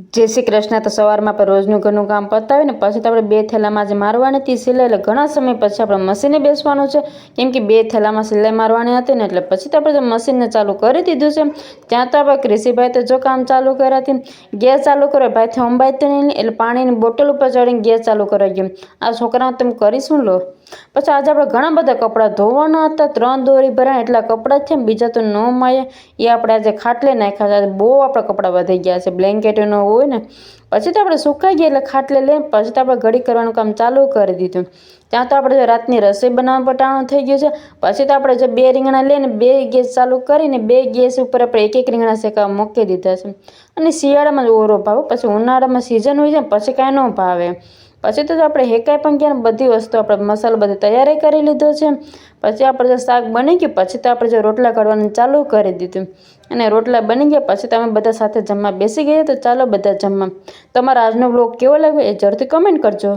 જય શ્રી કૃષ્ણ। તો સવારમાં આપણે રોજનું ઘરનું કામ પતાવીને પછી તો આપણે 2 થેલામાં જે મારવાની હતી સિલાઈ, એટલે ઘણા સમય પછી આપણે મશીને બેસવાનું છે, કેમ કે 2 થેલામાં સિલાઈ મારવાની હતી ને, એટલે પછી તો આપણે મશીનને ચાલુ કરી દીધું છે। ત્યાં તો આપણે ક્રિશીભાઈ તો જો કામ ચાલુ કર્યા હતી, ગેસ ચાલુ કર્યો ભાઈથી અંબાઈ નહીં, એટલે પાણીની બોટલ ઉપર ચડીને ગેસ ચાલુ કરાવી ગયો। આ છોકરાઓ તમે કરીશું લો। પછી આજે આપણે ઘણા બધા કપડાં ધોવાના હતા, 3 દોરી ભરાય એટલા કપડાં છે, બીજા તો ન માય એ આપણે આજે ખાટલે નાખ્યા છે। બહુ આપણા કપડાં વધી ગયા છે, બ્લેન્કેટનો હોય ને। પછી તો આપણે સુકાઈ ગયા એટલે ખાટલે લઈને પછી તો આપણે ઘડી કરવાનું કામ ચાલુ કરી દીધું। ત્યાં તો આપણે રાતની રસોઈ બનાવવા પટાણું થઈ ગયું છે। પછી તો આપણે જે 2 રીંગણા લઈને 2 ગેસ ચાલુ કરીને 2 ગેસ ઉપર આપણે એક રીંગણા શેકાવા મૂકી દીધા છે। અને શિયાળામાં જ ઓરો ભાવે, પછી ઉનાળામાં સિઝન હોય છે પછી કાંઈ ન ભાવે। પછી તો આપણે હેકાઈ પણ ગયા ને બધી વસ્તુ આપણે મસાલો બધી તૈયારી કરી લીધો છે। પછી આપણે જે શાક બની ગયું પછી તો આપણે જે રોટલા કાઢવાનું ચાલુ કરી દીધું, અને રોટલા બની ગયા પછી તમે બધા સાથે જમવા બેસી ગયા। તો ચાલો બધા જમવા। તમારો આજનો બ્લોગ કેવો લાગ્યો એ જરૂરથી કમેન્ટ કરજો।